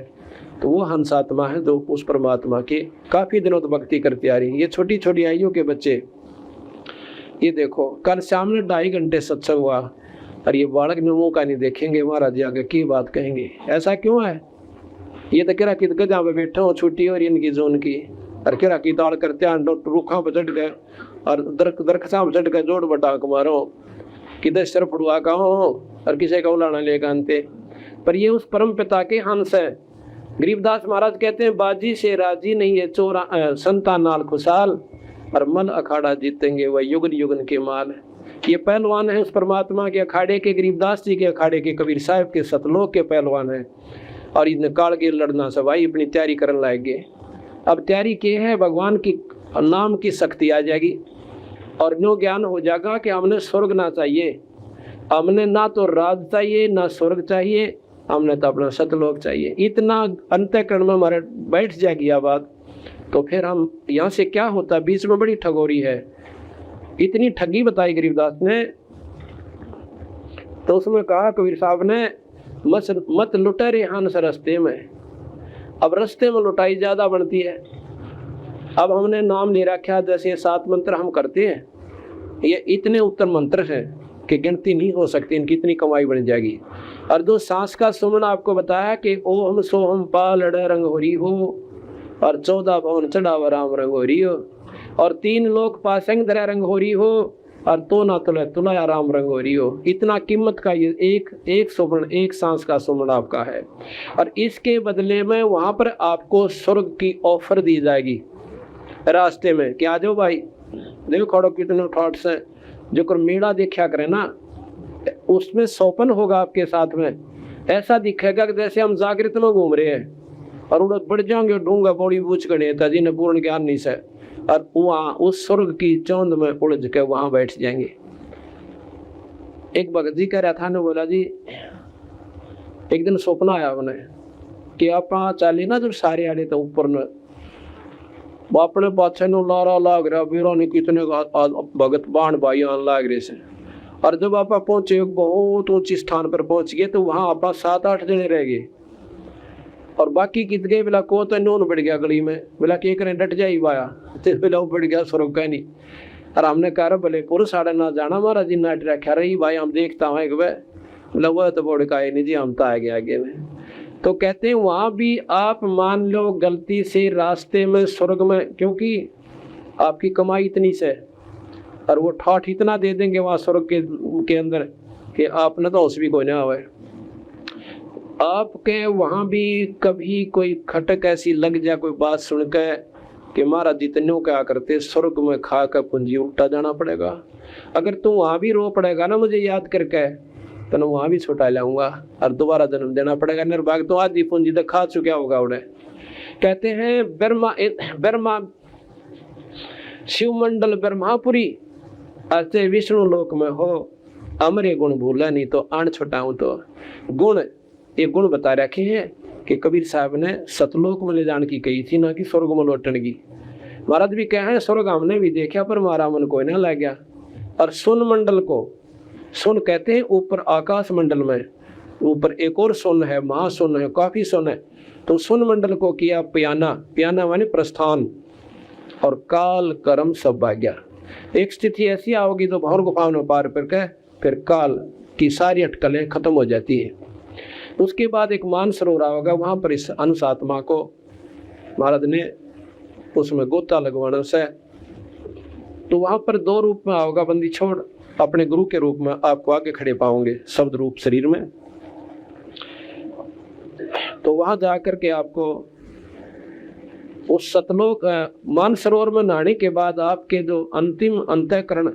तो वो हंसात्मा है जो उस परमात्मा की काफ़ी दिनों तक भक्ति करती आ रही है। ये छोटी छोटी आयु के बच्चे, ये देखो कल शाम में 2.5 घंटे सत्संग हुआ, और ये बालक मुँह का नहीं देखेंगे, महाराज जी आगे की बात कहेंगे, ऐसा क्यों है। ये तो किरा कित जहाँ पे बैठा हो छुट्टी और इनकी जोन की, और किरा की ताड़ करते रुखा पर चढ़ गए और दरख्ता पर चढ़ गए जोड़ बटा मारो, किधर सर फुड़वा का हो और किसी का उलाना लेकर आनते। पर ये उस परम पिता के हंस है। गरीबदास महाराज कहते हैं बाजी से राजी नहीं है चोरा संतान नाल खुशहाल, और मल अखाड़ा जीतेंगे वह युगन युगन के माल। ये पहलवान है उस परमात्मा के अखाड़े के, गरीबदास जी के अखाड़े के, कबीर साहब के सतलोक के पहलवान है, और इन काल के लड़ना सवाई अपनी तैयारी करने लाएंगे। अब तैयारी की है, भगवान की नाम की शक्ति आ जाएगी, और न्यू ज्ञान हो जाएगा कि हमने स्वर्ग ना चाहिए, हमने ना तो राज चाहिए ना स्वर्ग चाहिए, हमने तो अपना सतलोक चाहिए। इतना अंतःकरण में हमारे बैठ जाएगी यह बात, तो फिर हम यहाँ से क्या होता। बीच में बड़ी ठगोरी है, इतनी ठगी बताई गरीबदास ने, तो उसमें कहा कबीर साहब ने मत लुटे रे हंस रस्ते में। अब रस्ते में लुटाई ज्यादा बनती है। अब हमने नाम ले रखा, जैसे 7 मंत्र हम करते हैं, ये इतने उत्तर मंत्र हैं कि गिनती नहीं हो सकती, इनकी इतनी कमाई बन जाएगी। और दो सांस का सुमन आपको बताया कि ओम सोहम पालड़ रंग हो रही हो, और 14 भवन चढ़ावा राम रंग हो रही हो, और 3 लोक पासंग धरा रंग हो रही हो, और तो ना तुला तुला राम रंग हो रही हो। इतना कीमत का ये एक सुमन, एक सांस का सुमन आपका है। और इसके बदले में वहां पर आपको स्वर्ग की ऑफर दी जाएगी रास्ते में कि आ जाओ भाई, देखो खड़ो कितने ठाट से। जो कर मेला देखा करे ना, उसमें सौपन होगा आपके साथ में, ऐसा दिखेगा कि जैसे हम जागृत में घूम रहे हैं, और उड़द बढ़ जाएंगे डूंगा बौड़ी बूझ गणे था जिन्हें पूर्ण ज्ञान नहीं से, और वहां उस स्वर्ग की चौंध में उलझ के वहां बैठ जाएंगे। एक भगत जी कह रहा था ना, बोला जी एक दिन सपना आया उन्हें कि आप चाली ना जब सारे आले तो ऊपर न अपने पाछे नु लारा लाग रहा, वीरों ने कितने भगत बाण भाई आन लाग रहे से। और जब आप पहुंचे एक बहुत ऊंची स्थान पर पहुंच गए तो वहां आप 7-8 जने रह गए, और बाकी कित गए बोला को तो नून बढ़ गया गली में, बोला कि करें डट जाई वाया तो बोला बढ़ गया स्वर्ग का नहीं। और हमने कहा भले पुरुष साढ़े ना जाना महाराज जी नाट रखा रही भाई, हम देखता हूँ एक बोला वह तो बोड़ का नहीं जी, हम तो आगे आगे में। तो कहते हैं वहां भी आप मान लो गलती से रास्ते में स्वर्ग में, क्योंकि आपकी कमाई इतनी से, और वो ठाठ इतना दे देंगे वहां स्वर्ग के अंदर कि आपने तो उस भी कोई ना आवे। आपके वहां भी कभी कोई खटक ऐसी लग जाए, कोई बात सुन के कि महाराज जितनों क्या करते स्वर्ग में खा कर पूंजी उल्टा जाना पड़ेगा। अगर तू वहां भी रो पड़ेगा ना मुझे याद करके, तो वहां भी छुटा लाऊंगा और दोबारा जन्म देना पड़ेगा। निर्भाग्य तो आधी पूंजी तो खा चुका होगा उन्हें। कहते हैं ब्रह्मा शिवमंडल ब्रह्मापुरी ऐसे विष्णु लोक में हो, अमरे गुण भूला नहीं तो अण छुटाऊं तो गुण, ये गुण बता रखे हैं कि कबीर साहब ने सतलोक में ले जाने की कही थी, ना कि स्वर्ग में लौटने की। महाराज भी कहे स्वर्ग हमने भी देखा पर हमारा मन कोई ना लग गया। और सुन मंडल को, सुन कहते हैं ऊपर आकाश मंडल में, ऊपर एक और सुन है, महासुन है, काफी सुन है। तो सुन मंडल को किया प्याना, प्याना माने प्रस्थान, और काल कर्म सब भाग्या। एक स्थिति ऐसी आओगी तो भौर गुफाओं में पार करके फिर काल की सारी अटकलें खत्म हो जाती है। उसके बाद एक मान सरोवर होगा, वहां पर इस अंश आत्मा को महाराज ने उसमें गोता लगवाना से, तो वहां पर 2 रूप में आओगा बंदी छोड़, अपने गुरु के रूप में आपको आगे खड़े पाओगे शब्द रूप शरीर में। तो वहां जाकर के आपको उस सतलोक मान सरोवर में नहाने के बाद आपके जो अंतिम अंतःकरण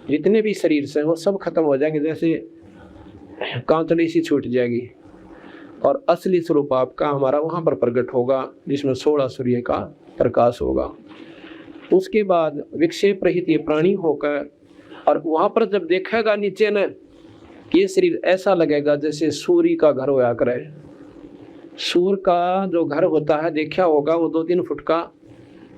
जितने भी शरीर से वो सब खत्म हो जाएंगे, जैसे कांतड़ी सी छूट जाएगी, और असली स्वरूप आपका हमारा वहां पर प्रकट होगा, जिसमें 16 सूर्य का प्रकाश होगा। उसके बाद विक्षेप रहित ये प्राणी होकर, और वहां पर जब देखेगा नीचे न, ये शरीर ऐसा लगेगा जैसे सूर्य का घर होया करे। सूर्य का जो घर होता है देखा होगा, वो 2-3 फुट का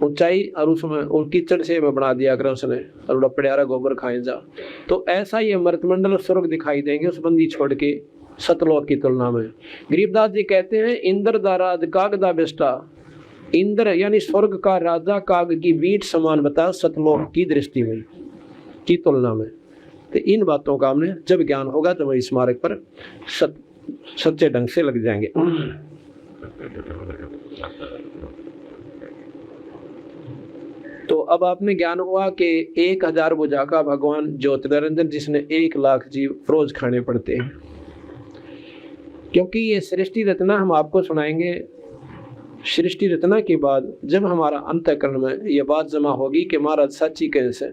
ऊंचाई, और उसमें और कीचड़ से बना दिया कर उसने, और बड़ा प्यारा गोबर खाए जा। तो ऐसा ये मृतमंडल स्वर्ग दिखाई देंगे उस बंदी छोड़ के सतलोक की तुलना में। गरीबदास जी कहते हैं इंद्र दा राज काग दा बेस्टा, इंद्र यानी स्वर्ग का राजा काग की बीट समान बताया सतलोक की दृष्टि में, की तुलना में। तो इन बातों का हमने जब ज्ञान होगा तो वही स्मारक पर सच्चे ढंग से लग जाएंगे। तो अब आपने ज्ञान हुआ कि 1000 भुजा का भगवान ज्योतिर्निरंजन, जिसने 1 लाख जीव रोज खाने पड़ते हैं। क्योंकि ये सृष्टि रचना हम आपको सुनाएंगे। सृष्टि रचना के बाद जब हमारा अंतःकरण में ये बात जमा होगी कि महाराज सच्ची कैसे,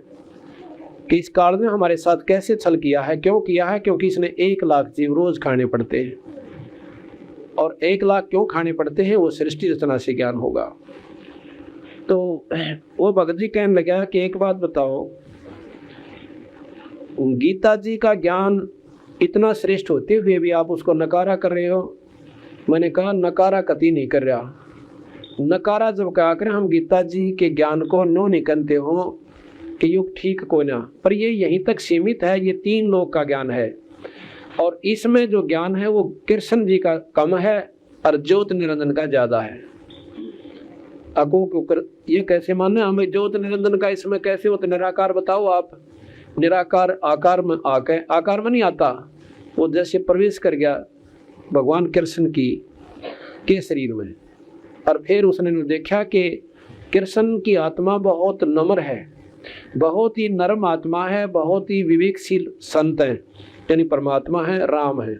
कि इस काल में हमारे साथ कैसे छल किया है, क्यों किया है, क्योंकि इसने 1 लाख जीव रोज खाने पड़ते हैं। और 1 लाख क्यों खाने पड़ते हैं, वो सृष्टि रचना से ज्ञान होगा। तो वो भगत जी कहने लगा कि एक बात बताओ, गीता जी का ज्ञान इतना श्रेष्ठ होते हुए भी आप उसको नकारा कर रहे हो। मैंने कहा नकारा कति नहीं कर रहा। नकारा जब कहा कर हम गीता जी के ज्ञान को नो निकलते हो कि युग ठीक को ना, पर ये यहीं तक सीमित है। ये 3 लोक का ज्ञान है, और इसमें जो ज्ञान है वो कृष्ण जी का कम है और ज्योत निरंजन का ज्यादा है। आपको ये कैसे मानना है हमें ज्योत निरंजन का इसमें कैसे होता, निराकार बताओ आप। निराकार आकार में आके, आकार में नहीं आता, वो जैसे प्रवेश कर गया भगवान कृष्ण के शरीर में। और फिर उसने देखा कि कृष्ण की आत्मा बहुत नम्र है, बहुत ही नरम आत्मा है, बहुत ही विवेकशील संत है, यानी परमात्मा है, राम है,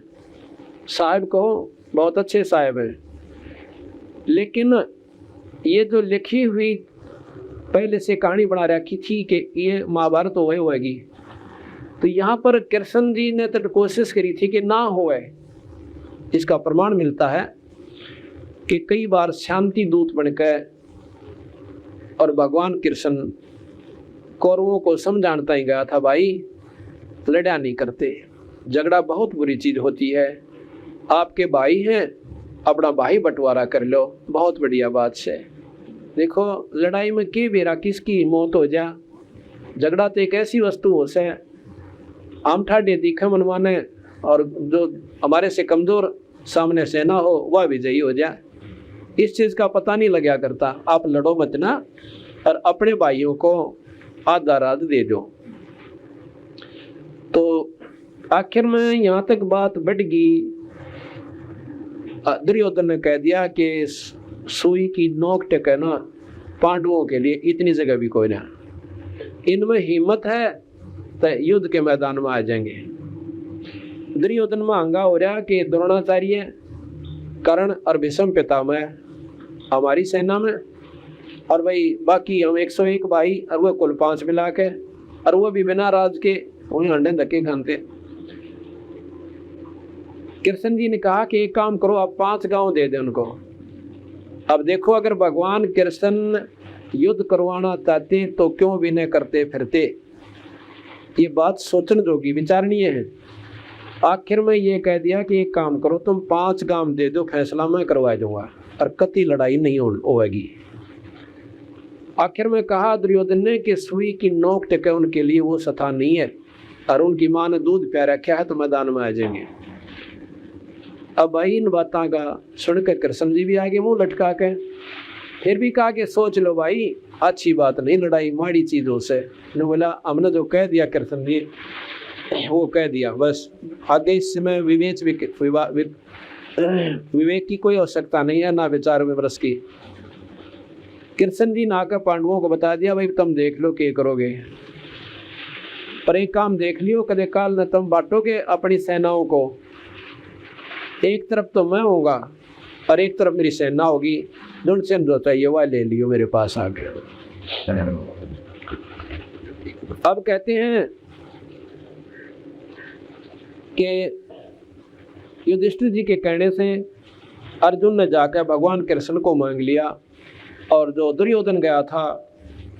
साहब कहो बहुत अच्छे साहब हैं। लेकिन ये जो लिखी हुई पहले से कहानी बना रखी थी कि ये महाभारत होए होएगी, तो यहाँ पर कृष्ण जी ने तो कोशिश करी थी कि ना होए। इसका प्रमाण मिलता है कि कई बार शांति दूत बनकर और भगवान कृष्ण कौरवों को समझाता ही गया था, भाई लड़ा नहीं करते, झगड़ा बहुत बुरी चीज होती है, आपके भाई हैं, अपना भाई बंटवारा कर लो, बहुत बढ़िया बात है। देखो लड़ाई में के बेरा किसकी मौत हो जा, झगड़ा तो एक ऐसी वस्तु हो से आम ठाडे दिखे मनवाने, और जो हमारे से कमजोर सामने सेना हो वह विजयी हो जाए, इस चीज का पता नहीं लगा करता। आप लड़ो मत ना, और अपने भाइयों को आधा रात दे दो। तो आखिर में यहाँ तक बात बढ़ गई, दुर्योधन ने कह दिया कि सुई की नोक टेकना पांडवों के लिए इतनी जगह भी कोई ना, इनमें हिम्मत है तो युद्ध के मैदान में आ जाएंगे। दुर्योधन में हंगा हो रहा कि द्रोणाचार्य, कर्ण और भीष्म पितामह हमारी सेना में, और भाई बाकी हम 101 भाई, और वो कुल 5 मिला के, और वो भी बिना राज के उन्हें अंडे धक्के खाते। कृष्ण जी ने कहा कि एक काम करो, आप 5 गांव दे दे उनको। अब देखो अगर भगवान कृष्ण युद्ध करवाना चाहते तो क्यों विनय करते फिरते, ये बात सोचने जोगी विचारणीय है। आखिर में ये कह दिया कि एक काम करो, तुम 5 गांव दे दो, फैसला मैं करवा दूंगा और कति लड़ाई नहीं होगी। आखिर में कहा दुर्योधन ने कि सुई की नोक टेके उनके लिए वो स्थान नहीं है, और उनकी मां ने दूध प्या रखा है तो मैदान में आ जाएंगे। अब भाई इन बातों का सुनकर कृष्ण जी भी आगे मुंह लटका के फिर भी कहा कि सोच लो भाई, अच्छी बात नहीं, लड़ाई माड़ी चीजों से। ने बोला हमने जो कह दिया कृष्ण जी वो कह दिया, बस आगे इसमें विवेक की कोई आवश्यकता नहीं है, ना विचार विमर्श की। कृष्ण जी ने आकर पांडवों को बता दिया, भाई तुम देख लो क्या करोगे, पर एक काम देख लियो, कदे काल न तुम बांटोगे अपनी सेनाओं को, एक तरफ तो मैं होगा और एक तरफ मेरी सेना होगी, दोनों से जो चाहिए वह ले लियो मेरे पास आके। अब कहते हैं कि युधिष्ठिर जी के कहने से अर्जुन ने जाकर भगवान कृष्ण को मांग लिया, और जो दुर्योधन गया था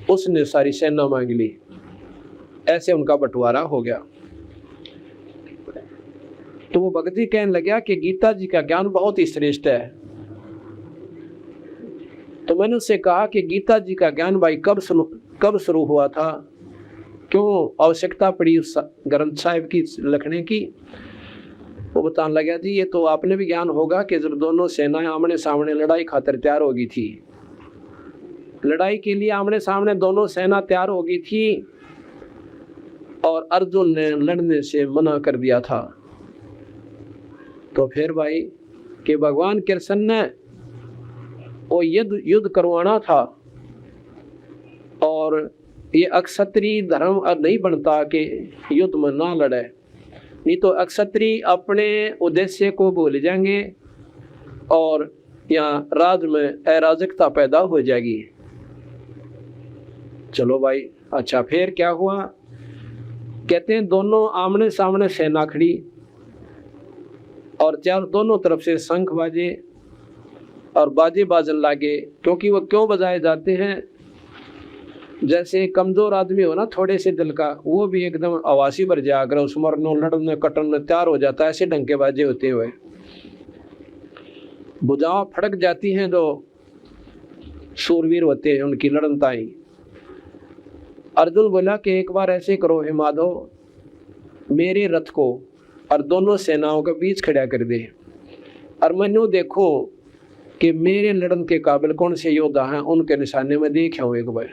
उसने सारी सेना मांग ली। ऐसे उनका बंटवारा हो गया। तो वो भगत जी कहने लगा कि गीता जी का ज्ञान बहुत ही श्रेष्ठ है। तो मैंने उससे कहा कि गीता जी का ज्ञान भाई कब शुरू हुआ था, क्यों आवश्यकता पड़ी उस ग्रंथ साहिब की लिखने की। वो बताने लगा जी, ये तो आपने भी ज्ञान होगा कि जब दोनों सेनाएं आमने सामने लड़ाई खातिर तैयार हो गई थी, लड़ाई के लिए आमने सामने दोनों सेना तैयार हो गई थी, और अर्जुन ने लड़ने से मना कर दिया था। तो फिर भाई कि भगवान कृष्ण ने वो युद्ध करवाना था, और ये अक्षत्रिय धर्म नहीं बनता कि युद्ध में ना लड़े, नहीं तो अक्षत्रिय अपने उद्देश्य को भूल जाएंगे और यहाँ राज में अराजकता पैदा हो जाएगी। चलो भाई अच्छा, फिर क्या हुआ, कहते हैं दोनों आमने सामने सेना खड़ी, और चार दोनों तरफ से शंख बाजे और बाजे बाजन लागे। क्योंकि वो क्यों बजाए जाते हैं, जैसे कमजोर आदमी हो ना थोड़े से दिल का, वो भी एकदम आवासी भर जाकर उस मरने लड़ने कटने तैयार हो जाता है, ऐसे ढंग के बाजे होते हुए बुझाव फड़क जाती हैं। जो शूरवीर होते हैं उनकी लड़नताई। अर्जुन बोला कि एक बार ऐसे करो हे माधव, मेरे रथ को और दोनों सेनाओं के बीच खड़ा कर दे, और मैंने देखो कि मेरे लड़न के काबिल कौन से योद्धा हैं, उनके निशाने में देख आऊँ एक बार,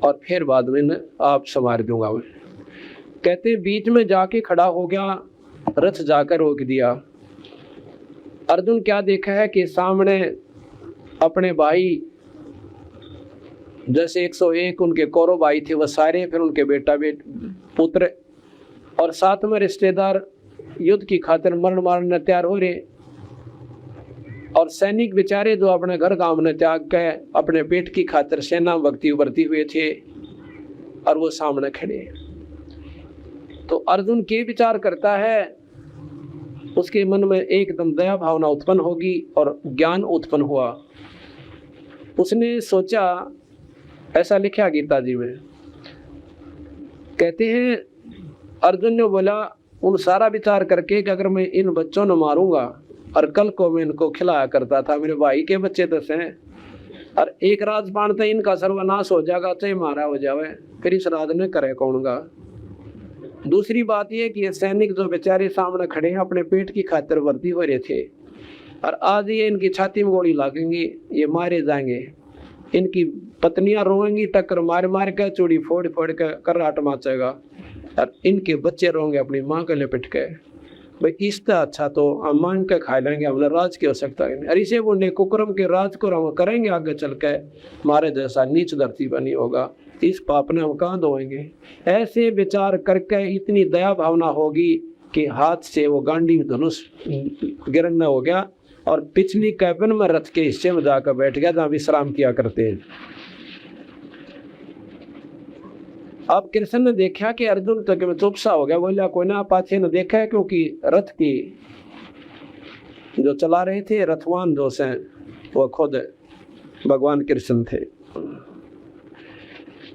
और फिर बाद में आप संवार दूंगा। कहते बीच में जाके खड़ा हो गया, रथ जाकर रोक दिया। अर्जुन क्या देखा है कि सामने अपने भाई, जैसे 101 उनके कौरव भाई थे, वह सारे, फिर उनके बेटा पुत्र और साथ में रिश्तेदार युद्ध की खातिर मरण मारने तैयार हो रहे, और सैनिक बेचारे जो अपने घर गांव ने त्याग के अपने पेट की खातिर सेना भक्ति उभरती हुए थे, और वो सामने खड़े। तो अर्जुन के विचार करता है, उसके मन में एकदम दया भावना उत्पन्न होगी और ज्ञान उत्पन्न हुआ। उसने सोचा, ऐसा लिखा गीता जी में, कहते हैं अर्जुन ने बोला उन सारा विचार करके कि अगर मैं इन बच्चों ने मारूंगा और कल को मैं इनको खिलाया करता था, मेरे भाई के बच्चे 10 हैं, और एक राजपान तो इनका सर्वनाश हो जाएगा, चाहे मारा हो जावे, फिर इस राज ने करे कौनगा। दूसरी बात यह कि ये सैनिक जो बेचारे सामने खड़े हैं अपने पेट की खातिर वर्दी हो रहे थे, और आज ये इनकी छाती में गोली लागेंगी, ये मारे जाएंगे, इनकी पत्नियां रोएंगी, टक्कर मार मार कर चूड़ी फोड़ फोड़ कर कर्राट माचेगा, और इनके बच्चे रोएंगे अपनी माँ के लिपट के। भाई इससे अच्छा तो हम मांग के खा लेंगे, हमने राज की आवश्यकता नहीं। और इसे वो कुकर्म के राज को हम करेंगे आगे चल के, हमारे जैसा नीच धरती पर नहीं होगा, इस पाप ने हम कहाँ धोएंगे। ऐसे विचार करके इतनी दया भावना होगी कि हाथ से वो गांडी धनुष गिरना हो गया, और पिछली कैबिन में रथ के हिस्से में जाकर बैठ गया जहाँ विश्राम किया करते हैं। अब कृष्ण ने देखा कि अर्जुन तो चुपसा हो गया, बोला कोई ना, पाछे ने देखा है, क्योंकि रथ की जो चला रहे थे रथवान जो से वो खुद भगवान कृष्ण थे।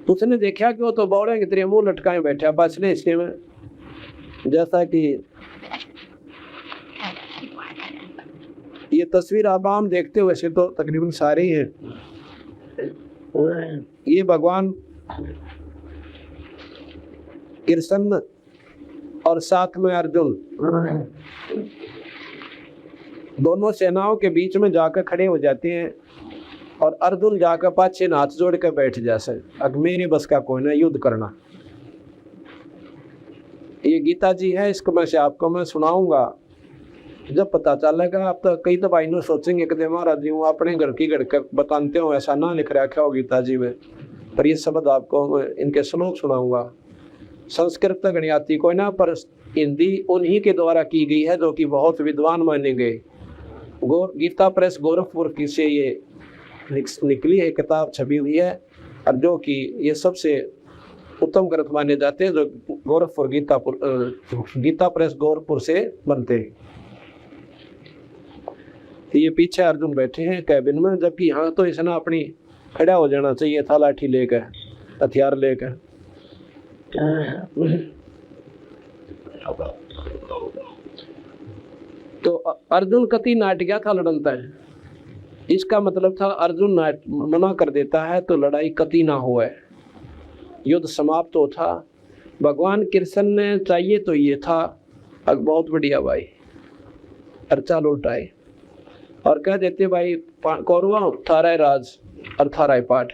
उसने देखा कि वो तो बौड़े की तरह मुंह लटकाए बैठा पाछले हिस्से में, जैसा कि ये तस्वीर आप आम देखते हुए से तो तकरीबन सारे ही हैं। ये भगवान कृष्ण और साथ में अर्जुन दोनों सेनाओं के बीच में जाकर खड़े हो जाते हैं, और अर्जुन जाकर पाछे हाथ जोड़ कर बैठ जैसे, अब मेरे बस का कोई ना युद्ध करना। ये गीता जी है, इसको मैं से आपको मैं सुनाऊंगा, जब पता चलेगा। आप तो कई दफा इन्हों सोचेंगे कि महाराज जी वो अपने घर की गढ़ बताते हो, ऐसा ना लिख रखा हो गीता जी में, पर ये शब्द आपको इनके श्लोक सुनाऊंगा। संस्कृत तक नहीं आती कोई ना, पर हिंदी उन्हीं के द्वारा की गई है जो कि बहुत विद्वान माने गए। गीता प्रेस गोरखपुर की से ये निकली है किताब, छपी हुई है, और जो कि ये सबसे उत्तम ग्रंथ माने जाते हैं जो गोरखपुर गीता प्रेस गोरखपुर से बनते हैं। ये पीछे अर्जुन बैठे हैं कैबिन में, जबकि यहाँ तो इसने अपनी खड़ा हो जाना चाहिए था, लाठी लेकर, हथियार लेकर। तो अर्जुन कति नाट गया था लड़नता है, इसका मतलब था अर्जुन मना कर देता है तो लड़ाई कति ना हुआ, युद्ध समाप्त हो था। भगवान कृष्ण ने चाहिए तो ये था, अब बहुत बढ़िया भाई, अर्चा लौटाए और कह देते भाई कौरवा थारा राज और थारा पाठ।